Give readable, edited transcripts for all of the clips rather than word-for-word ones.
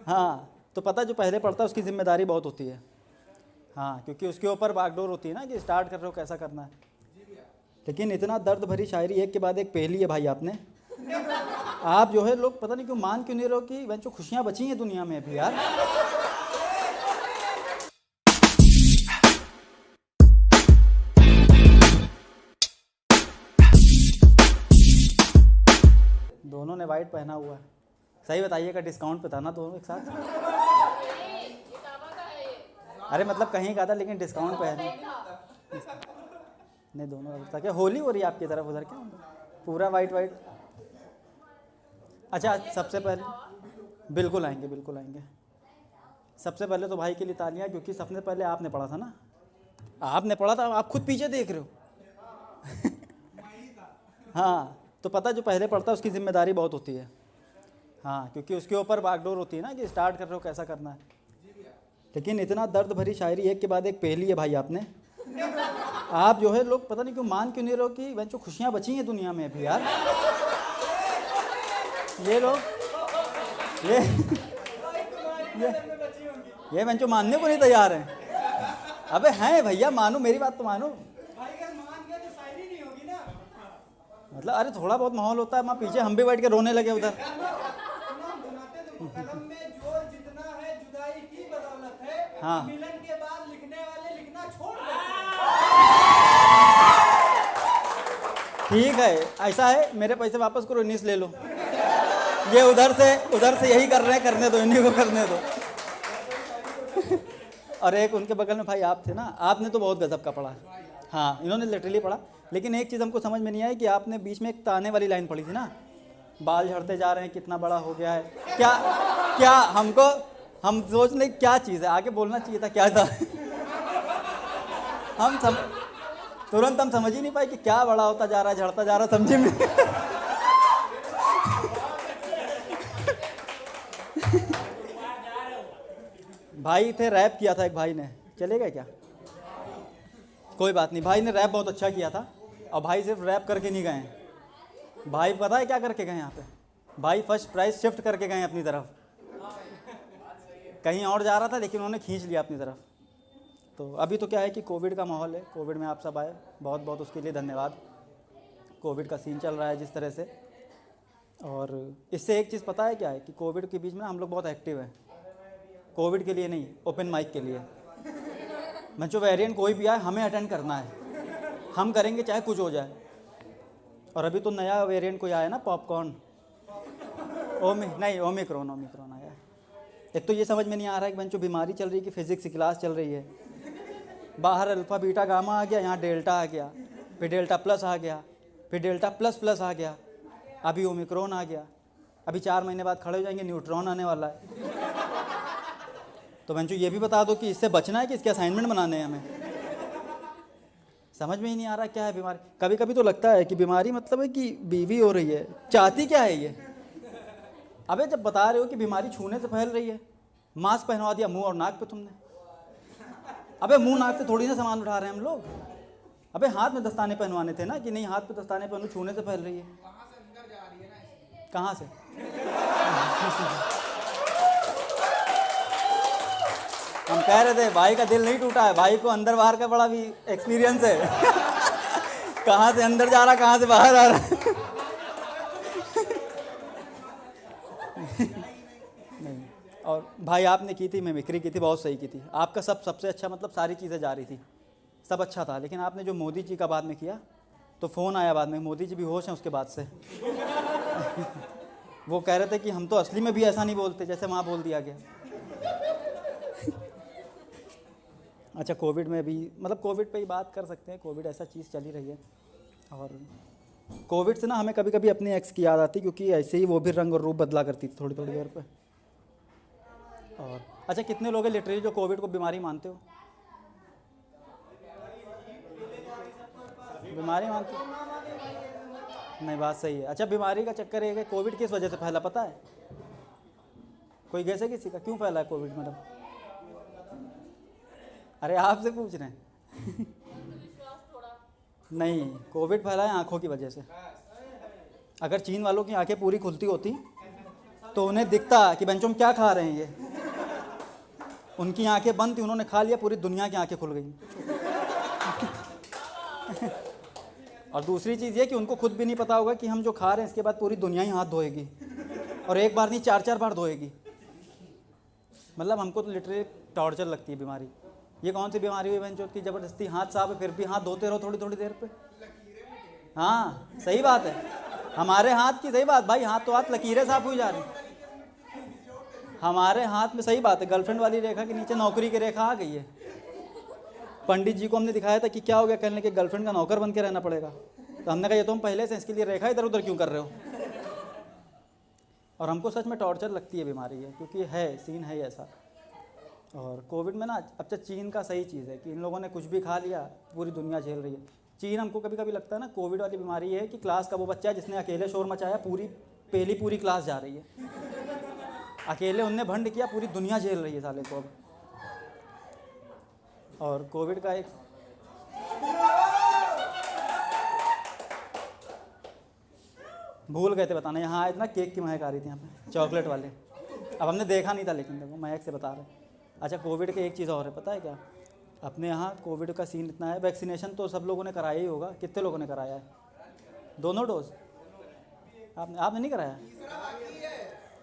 हाँ, तो पता है जो पहले पढ़ता है उसकी जिम्मेदारी बहुत होती है। हाँ, क्योंकि उसके ऊपर बागडोर होती है ना कि स्टार्ट कर रहे हो कैसा करना है। लेकिन इतना दर्द भरी शायरी एक के बाद एक पहेली है भाई आपने। आप जो है लोग पता नहीं क्यों मान क्यों नहीं रहे हो कि वह जो खुशियाँ बची हैं दुनिया में अभी यार। दोनों ने वाइट पहना हुआ है। सही बताइएगा, डिस्काउंट पे था ना दोनों एक साथ? अरे मतलब कहीं का था लेकिन डिस्काउंट पे है नहीं, दोनों था। क्या होली हो रही है आपकी तरफ उधर? क्या पूरा वाइट वाइट? अच्छा, सबसे पहले बिल्कुल आएंगे, बिल्कुल आएंगे। सबसे पहले तो भाई के लिए तालियां, क्योंकि सबसे पहले आपने पढ़ा था ना। आपने पढ़ा था, आप खुद पीछे देख रहे हो। हाँ, तो पता है जो पहले पढ़ता है उसकी जिम्मेदारी बहुत होती है। हाँ, क्योंकि उसके ऊपर बागडोर होती है ना कि स्टार्ट कर रहे हो कैसा करना है। लेकिन इतना दर्द भरी शायरी एक के बाद एक पहेली है भाई आपने। आप जो है लोग पता नहीं क्यों मान क्यों नहीं रहे हो कि वह जो खुशियाँ बची हैं दुनिया में अभी यार। ये लोग ये मैं जो मानने को नहीं तैयार हैं। अबे हैं भैया, मानो मेरी बात तो मानो। मतलब अरे थोड़ा बहुत माहौल होता है, वहाँ पीछे हम भी बैठ के रोने लगे उधर। हाँ, मिलन के बाद लिखने वाले लिखना छोड़ देते। ठीक है, ऐसा है, मेरे पैसे वापस करो, इन्हीं से ले लो। ये उधर से यही कर रहे हैं, करने दो इन्हीं को, करने दो। और एक उनके बगल में भाई आप थे ना, आपने तो बहुत गजब का पढ़ा। हाँ, इन्होंने लिटरली पढ़ा। लेकिन एक चीज़ हमको समझ में नहीं आई कि आपने बीच में एक ताने वाली लाइन पढ़ी थी ना, बाल झड़ते जा रहे हैं, कितना बड़ा हो गया है। क्या क्या हम सोच रहे क्या चीज़ है, आगे बोलना चाहिए था क्या था। तुरंत हम समझ ही नहीं पाए कि क्या बड़ा होता जा रहा है, झड़ता जा रहा, समझे में। भाई थे, रैप किया था एक भाई ने, चलेगा क्या? कोई बात नहीं, भाई ने रैप बहुत अच्छा किया था। और भाई सिर्फ रैप करके नहीं गए, भाई पता है क्या करके गए यहाँ पे? भाई फर्स्ट प्राइज शिफ्ट करके गए अपनी तरफ। कहीं और जा रहा था लेकिन उन्होंने खींच लिया अपनी तरफ। तो अभी तो क्या है कि कोविड का माहौल है, कोविड में आप सब आए, बहुत बहुत उसके लिए धन्यवाद। कोविड का सीन चल रहा है जिस तरह से, और इससे एक चीज़ पता है क्या है कि कोविड के बीच में हम लोग बहुत एक्टिव हैं। कोविड के लिए नहीं, ओपन माइक के लिए। मैं जो वेरिएंट कोई भी आए हमें अटेंड करना है, हम करेंगे चाहे कुछ हो जाए। और अभी तो नया वेरिएंट कोई आया ना, पॉपकॉर्न, ओमिक्रॉन आया। एक तो ये समझ में नहीं आ रहा है कि जो बीमारी चल रही है कि फिजिक्स की क्लास चल रही है, बाहर अल्फा बीटा गामा आ गया, यहाँ डेल्टा आ गया, फिर डेल्टा प्लस आ गया, फिर डेल्टा प्लस प्लस आ गया, अभी ओमिक्रॉन आ गया। अभी 4 महीने बाद खड़े हो जाएंगे, न्यूट्रॉन आने वाला है। तो मैं ये भी बता दो कि इससे बचना है कि इसके असाइनमेंट बनाने हैं हमें। समझ में ही नहीं आ रहा क्या है बीमारी। कभी कभी तो लगता है कि बीमारी मतलब है कि बीवी हो रही है, चाहती क्या है ये। अबे जब बता रहे हो कि बीमारी छूने से फैल रही है, मास्क पहनवा दिया मुंह और नाक पे तुमने। अबे मुंह नाक से थोड़ी ना सामान उठा रहे हैं हम लोग। अबे हाथ में दस्ताने पहनवाने थे ना कि नहीं हाथ पे दस्ताने पहनो, छूने से फैल रही है। कहाँ से? हम कह रहे थे भाई का दिल नहीं टूटा है, भाई को अंदर बाहर का बड़ा भी एक्सपीरियंस है। कहाँ से अंदर जा रहा, कहाँ से बाहर आ रहा। नहीं, और भाई आपने की थी मिमिक्री की थी, बहुत सही की थी। आपका सबसे अच्छा, मतलब सारी चीज़ें जा रही थी, सब अच्छा था। लेकिन आपने जो मोदी जी का बाद में किया, तो फ़ोन आया बाद में, मोदी जी भी होश हैं उसके बाद से। वो कह रहे थे कि हम तो असली में भी ऐसा नहीं बोलते जैसे वहाँ बोल दिया गया। अच्छा, कोविड में भी, मतलब कोविड पे ही बात कर सकते हैं। कोविड ऐसा चीज़ चली रही है, और कोविड से ना हमें कभी कभी अपनी एक्स की याद आती, क्योंकि ऐसे ही वो भी रंग और रूप बदला करती थी थोड़ी थोड़ी देर पे। और अच्छा, कितने लोग हैं लिटरली जो कोविड को बीमारी मानते हो? बीमारी मानते हो? नहीं, बात सही है। अच्छा, बीमारी का चक्कर है कि कोविड किस वजह से फैला पता है? कोई गैस है किसी का, क्यों फैला है कोविड? मतलब अरे आपसे पूछ रहे हैं। नहीं, कोविड फैला है आँखों की वजह से। अगर चीन वालों की आंखें पूरी खुलती होती तो उन्हें दिखता कि बंचों क्या खा रहे हैं ये। उनकी आंखें बंद थी, उन्होंने खा लिया, पूरी दुनिया की आंखें खुल गई। और दूसरी चीज़ ये कि उनको खुद भी नहीं पता होगा कि हम जो खा रहे हैं इसके बाद पूरी दुनिया ही हाथ धोएगी, और एक बार नहीं 4-4 बार धोएगी। मतलब हमको तो लिटरली टॉर्चर लगती है बीमारी। ये कौन सी बीमारी हुई बहनचोद की, ज़बरदस्ती हाथ साफ है फिर भी हाथ धोते रहो थोड़ी थोड़ी देर पे। हाँ सही बात है, हमारे हाथ की सही बात भाई, हाथ तो हाथ लकीरें साफ हुई जा रही हमारे हाथ में। सही बात है, गर्लफ्रेंड वाली रेखा के नीचे नौकरी की रेखा आ गई है। पंडित जी को हमने दिखाया था कि क्या हो गया, कहने के गर्लफ्रेंड का नौकर बन के रहना पड़ेगा। तो हमने कहा ये तो हम पहले से, इसके लिए रेखा इधर उधर क्यों कर रहे हो। और हमको सच में टॉर्चर लगती है बीमारी है, क्योंकि है सीन है ऐसा। और कोविड में ना, अब तो चीन का सही चीज़ है कि इन लोगों ने कुछ भी खा लिया, पूरी दुनिया झेल रही है। चीन हमको कभी कभी लगता है ना, कोविड वाली बीमारी है कि क्लास का वो बच्चा है जिसने अकेले शोर मचाया, पूरी क्लास जा रही है, अकेले उनने भंड किया, पूरी दुनिया झेल रही है साले को अब। और कोविड का एक भूल गए थे बताना, यहाँ आए थे ना, केक की महक आ रही थी यहाँ पे, चॉकलेट वाले। अब हमने देखा नहीं था, लेकिन देखो महक से बता रहे। अच्छा कोविड के एक चीज़ और है, पता है क्या, अपने यहाँ कोविड का सीन इतना है, वैक्सीनेशन तो सब लोगों ने कराया ही होगा। कितने लोगों ने कराया है? दोनों डोज? आपने नहीं कराया?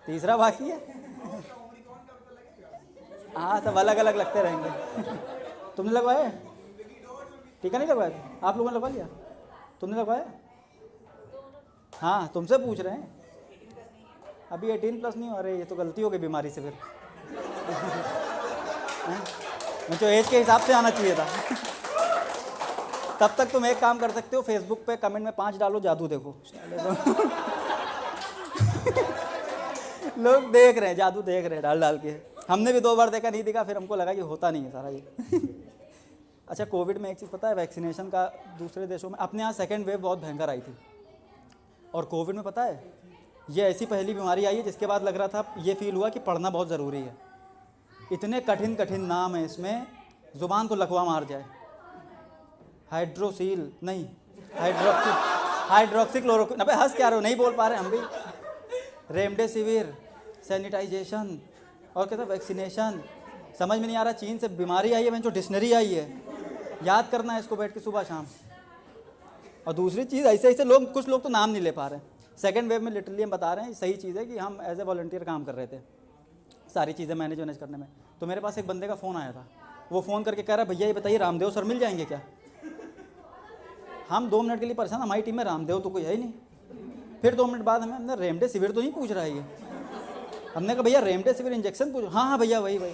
तीसरा बाकी है। हाँ सब अलग अलग लगते रहेंगे। तुमने लगवाया? टीका नहीं लगवाया? आप लोगों ने लगवा लिया? तुमने लगवाया? हाँ तुमसे पूछ रहे हैं, अभी 18+ नहीं हो रहे, ये तो गलती हो गई बीमारी से फिर। मुझे एज के हिसाब से आना चाहिए था। तब तक तुम एक काम कर सकते हो, फेसबुक पे कमेंट में 5 डालो, जादू देखो। लोग देख रहे हैं, जादू देख रहे हैं डाल डाल के। हमने भी 2 बार देखा, नहीं दिखा, फिर हमको लगा कि होता नहीं है सारा ये। अच्छा कोविड में एक चीज़ पता है, वैक्सीनेशन का दूसरे देशों में, अपने यहाँ सेकेंड वेव बहुत भयंकर आई थी। और कोविड में पता है, ये ऐसी पहली बीमारी आई है जिसके बाद लग रहा था, ये फील हुआ कि पढ़ना बहुत ज़रूरी है। इतने कठिन कठिन नाम है इसमें, ज़ुबान तो लकवा मार जाए। हाइड्रोक्सी क्लोरोक्विन, अबे हंस क्या रहे हो, नहीं बोल पा रहे हम भी। रेमडेसिविर, सैनिटाइजेशन, और कहते वैक्सीनेशन, समझ में नहीं आ रहा। चीन से बीमारी आई है, जो डिक्शनरी आई है, याद करना है इसको बैठ के सुबह शाम। और दूसरी चीज़, ऐसे ऐसे लोग, कुछ लोग तो नाम नहीं ले पा रहे। सेकेंड वेव में लिटरली हम बता रहे हैं, सही चीज़ है कि हम एज ए वॉलंटियर काम कर रहे थे सारी चीज़ें मैनेज करने में। तो मेरे पास एक बंदे का फ़ोन आया था, वो फ़ोन करके कह रहा, भैया ये बताइए रामदेव सर मिल जाएंगे क्या। हम 2 मिनट के लिए परेशान, हमारी टीम में रामदेव तो कोई है ही नहीं। फिर 2 मिनट बाद हमने रेमडेसिविर तो नहीं पूछ रहा है ये। हमने कहा भैया रेमडेसिविर इंजेक्शन पूछो। हाँ हाँ भैया वही मैं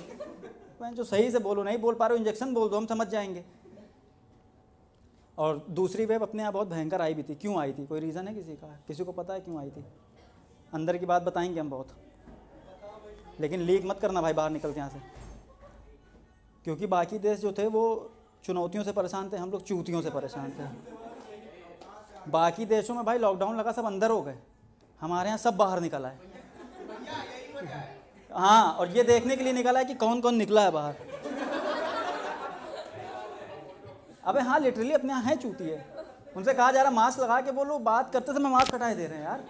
जो सही से बोलो, नहीं बोल पा रहे हो इंजेक्शन बोल दो, हम समझ जाएंगे। और दूसरी वेव अपने यहाँ बहुत भयंकर आई भी थी। क्यों आई थी, कोई रीज़न है किसी का? किसी को पता है क्यों आई थी? अंदर की बात बताएंगे हम बहुत, लेकिन लीक मत करना भाई बाहर निकल के यहाँ से, क्योंकि बाकी देश जो थे वो चुनौतियों से परेशान थे, हम लोग चूतियों से परेशान थे। बाकी देशों में भाई लॉकडाउन लगा, सब अंदर हो गए, हमारे यहाँ सब बाहर निकला है। हाँ, और ये देखने के लिए निकला है कि कौन कौन निकला है बाहर। अबे हाँ लिटरली अपने यहाँ है चूतिए, उनसे कहा जा रहा मास्क लगा के बोलो, बात करते समय मास्क हटाए दे रहे हैं यार।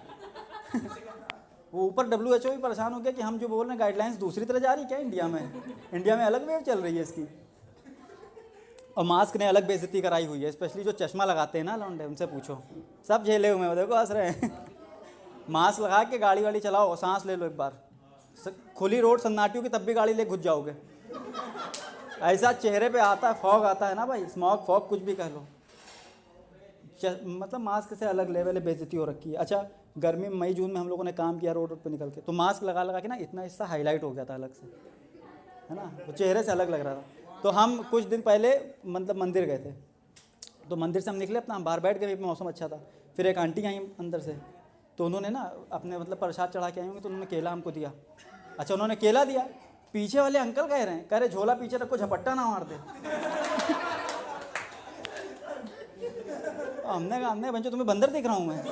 वो ऊपर WHO भी परेशान हो गया कि हम जो बोल रहे हैं गाइडलाइंस दूसरी तरह जा रही क्या इंडिया में अलग वेव चल रही है इसकी। और मास्क ने अलग बेइज्जती कराई हुई है, स्पेशली जो चश्मा लगाते हैं ना लौंडे, उनसे पूछो, सब झेले हुए हैं, देखो हंस रहे हैं। मास्क लगा के गाड़ी वाड़ी चलाओ, सांस ले लो एक बार, खुली रोड सन्नाटियों की तब भी गाड़ी ले घुस जाओगे। ऐसा चेहरे पे आता है, फॉग आता है ना भाई, स्मॉग फॉग कुछ भी कह लो। मतलब मास्क से अलग लेवल बेइज्जती हो रखी है। अच्छा गर्मी में मई जून में हम लोगों ने काम किया रोड पे निकल के, तो मास्क लगा लगा के ना इतना हिस्सा हाईलाइट हो गया था अलग से, है ना, वो चेहरे से अलग लग रहा था। तो हम कुछ दिन पहले मतलब मंदिर गए थे, तो मंदिर से हम निकले अपना, हम बाहर बैठ गए, मौसम अच्छा था। फिर एक आंटी आई अंदर से, तो उन्होंने ना अपने मतलब प्रसाद चढ़ा के आई होंगी, तो उन्होंने केला हमको दिया। अच्छा उन्होंने केला दिया, पीछे वाले अंकल कह रहे झोला पीछे रखो, झपट्टा ना मार दे। हमने कहा हमने बंचो तुम्हें बंदर दिख रहा हूँ मैं?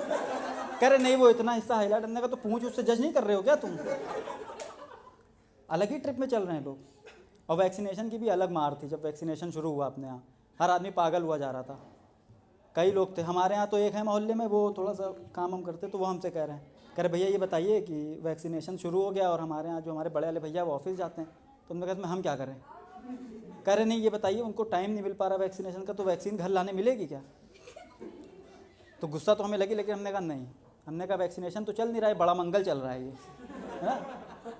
कह रहे नहीं वो इतना हिस्सा हाईलाइट। हमने कहा तो पूछ उससे जज नहीं कर रहे हो क्या तुम? अलग ही ट्रिप में चल रहे हैं लोग। और वैक्सीनेशन की भी अलग मार थी। जब वैक्सीनेशन शुरू हुआ अपने यहाँ, हर आदमी पागल हुआ जा रहा था। कई लोग थे हमारे यहाँ, तो एक है मोहल्ले में, वो थोड़ा सा काम हम करते, तो वो हमसे कह रहे हैं, कह रहे भैया ये बताइए कि वैक्सीनेशन शुरू हो गया और हमारे यहाँ जो हमारे बड़े वाले भैया वो ऑफिस जाते हैं, तो उन्होंने कहा हम क्या करें। कह रहे नहीं ये बताइए उनको टाइम नहीं मिल पा रहा वैक्सीनेशन का, तो वैक्सीन घर लाने मिलेगी क्या। तो गुस्सा तो हमें लगी, लेकिन हमने कहा नहीं, हमने कहा वैक्सीनेशन तो चल नहीं रहा है, बड़ा मंगल चल रहा है ये, है ना।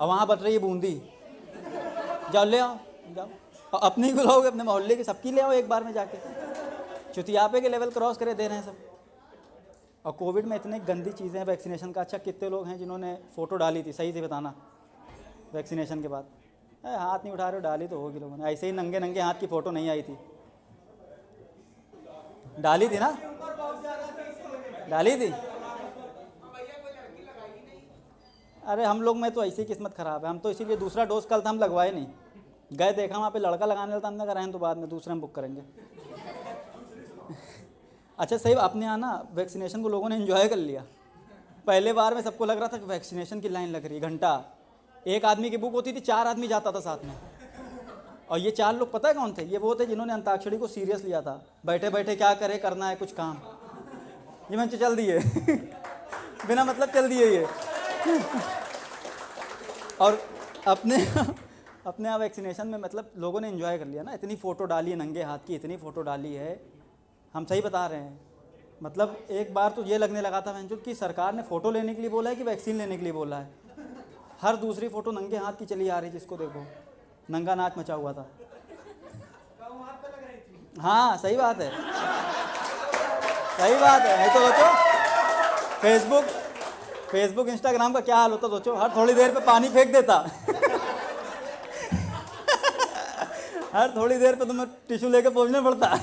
और वहाँ बट रही है बूंदी, जाओ ले आओ, जाओ और अपनी को लाओगे, अपने मोहल्ले की सबकी ले आओ एक बार में जाके। चुतियापे के लेवल क्रॉस करे दे रहे हैं सब। और कोविड में इतनी गंदी चीज़ें हैं वैक्सीनेशन का। अच्छा कितने लोग हैं जिन्होंने फ़ोटो डाली थी, सही से बताना, वैक्सीनेशन के बाद। हाथ नहीं उठा रहे हो, डाली तो होगी लोगों ने। ऐसे ही नंगे नंगे हाथ की फ़ोटो नहीं आई थी, डाली थी ना, डाली थी। अरे हम लोग में तो ऐसी किस्मत ख़राब है, हम तो इसीलिए दूसरा डोज कल था हम लगवाए नहीं, गए देखा वहाँ पे लड़का लगाने वाला था, हमने कहा तो बाद में दूसरा हम बुक करेंगे। अच्छा सही, अपने यहाँ ना वैक्सीनेशन को लोगों ने एंजॉय कर लिया। पहले बार में सबको लग रहा था कि वैक्सीनेशन की लाइन लग रही है, घंटा एक आदमी की बुक होती थी, 4 आदमी जाता था साथ में। और ये 4 लोग पता है कौन थे, ये वो थे जिन्होंने अंताक्षरी को सीरियस लिया था, बैठे बैठे क्या करे, करना है कुछ काम, ये मंच चल दिए बिना मतलब चल दिए ये। और अपने यहाँ वैक्सीनेशन में मतलब लोगों ने एंजॉय कर लिया ना, इतनी फ़ोटो डाली है नंगे हाथ की, इतनी फ़ोटो डाली है, हम सही बता रहे हैं। मतलब एक बार तो ये लगने लगा था भैंचोद कि सरकार ने फ़ोटो लेने के लिए बोला है कि वैक्सीन लेने के लिए बोला है। हर दूसरी फ़ोटो नंगे हाथ की चली आ रही, जिसको देखो नंगा नाच मचा हुआ था। हाँ सही बात है, सही बात है। नहीं तो सोचो फेसबुक इंस्टाग्राम का क्या हाल होता, सोचो हर थोड़ी देर पे पानी फेंक देता हर थोड़ी देर पे तुम्हें टिश्यू लेके पहुंचना पड़ता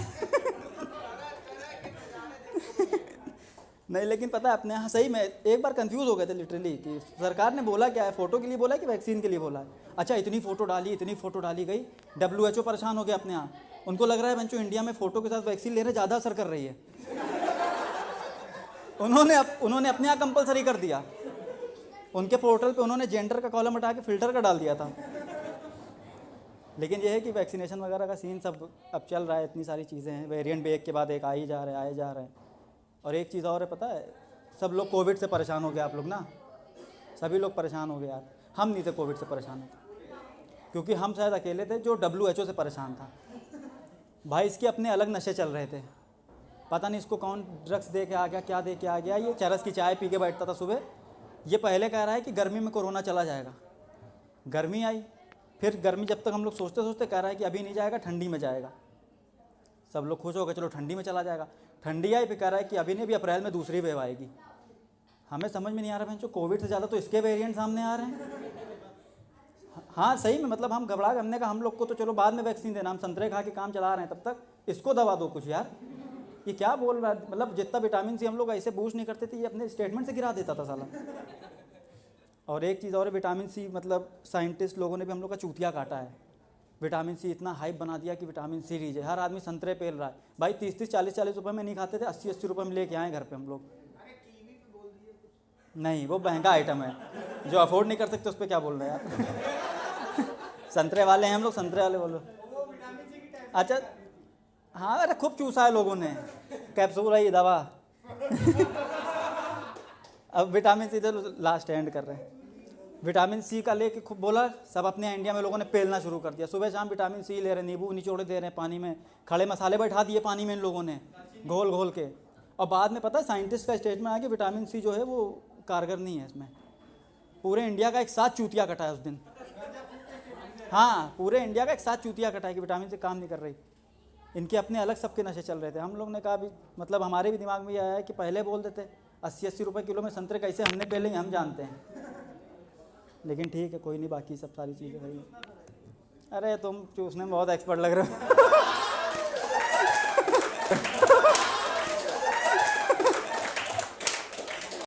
नहीं, लेकिन पता है अपने यहाँ सही में एक बार कंफ्यूज हो गए थे लिटरली कि सरकार ने बोला क्या है, फ़ोटो के लिए बोला है कि वैक्सीन के लिए बोला है। अच्छा इतनी फ़ोटो डाली गई, WHO परेशान हो गया अपने यहाँ। उनको लग रहा है बच्चों इंडिया में फ़ोटो के साथ वैक्सीन लेने ज़्यादा असर कर रही है। उन्होंने अपने यहाँ कंपलसरी कर दिया, उनके पोर्टल पे उन्होंने जेंडर का कॉलम हटा के फ़िल्टर का डाल दिया था। लेकिन ये है कि वैक्सीनेशन वगैरह का सीन सब अब चल रहा है, इतनी सारी चीज़ें हैं, वेरिएंट भी एक के बाद एक आए जा रहे हैं। और एक चीज़ और है पता है, सब लोग कोविड से परेशान हो गए, आप लोग ना सभी लोग परेशान हो गए यार। हम नहीं थे कोविड से परेशान होते, क्योंकि हम शायद अकेले थे जो WHO से परेशान था। भाई इसके अपने अलग नशे चल रहे थे, पता नहीं इसको कौन ड्रग्स दे के आ गया, क्या दे के आ गया। ये चरस की चाय पी के बैठता था सुबह। ये पहले कह रहा है कि गर्मी में कोरोना चला जाएगा, गर्मी आई, फिर गर्मी जब तक हम लोग सोचते सोचते कह रहा है कि अभी नहीं जाएगा, ठंडी में जाएगा। सब लोग खुश हो गए, चलो ठंडी में चला जाएगा। ठंडी आई, फिर कह रहा है कि अभी नहीं, अभी अप्रैल में दूसरी वेव आएगी। हमें समझ में नहीं आ रहा है, कोविड से ज़्यादा तो इसके वेरिएंट सामने आ रहे हैं। हाँ सही में, मतलब हम घबरा गए, हमने कहा हम लोग को तो चलो बाद में वैक्सीन देना, हम संतरे खा के काम चला रहे हैं, तब तक इसको दवा दो कुछ यार। ये क्या बोल रहा है, मतलब जितना विटामिन सी हम लोग ऐसे बूस्ट नहीं करते थे, ये अपने स्टेटमेंट से गिरा देता था साला। और एक चीज़ और, विटामिन सी मतलब साइंटिस्ट लोगों ने भी हम लोग का चूतिया काटा है। विटामिन सी इतना हाइप बना दिया कि विटामिन सी लीजिए, हर आदमी संतरे पेल रहा है। भाई 30-30, 40-40 रुपये में नहीं खाते थे, 80-80 रुपये में लेके आए घर पे हम लोग। नहीं वो महंगा आइटम है, जो अफोर्ड नहीं कर सकते उस पर क्या बोल रहे हैं यार संतरे वाले हैं हम लोग, संतरे वाले बोलो। अच्छा हाँ, अरे खूब चूसा है लोगों ने, कैप्सूल है ये दवा अब विटामिन सी तो लास्ट एंड कर रहे हैं। विटामिन सी का लेके खूब बोला, सब अपने इंडिया में लोगों ने पेलना शुरू कर दिया। सुबह शाम विटामिन सी ले रहे, नींबू निचोड़े दे रहे हैं पानी में, खड़े मसाले बैठा दिए पानी में इन लोगों ने घोल घोल के। और बाद में पता है साइंटिस्ट का स्टेटमेंट आया कि विटामिन सी जो है वो कारगर नहीं है इसमें। पूरे इंडिया का एक साथ चूतिया कटा है उस दिन। हाँ पूरे इंडिया का एक साथ चूतिया कटा है कि विटामिन सी काम नहीं कर रही। इनके अपने अलग सबके नशे चल रहे थे। हम लोग ने कहा भी, मतलब हमारे भी दिमाग में ये आया है कि पहले बोल देते 80-80 रुपये किलो में संतरे कैसे हमने पहले ही हम जानते हैं। लेकिन ठीक है कोई नहीं, बाकी सब सारी चीज़ें सही है। अरे तुम चूसने में बहुत एक्सपर्ट लग रहे हो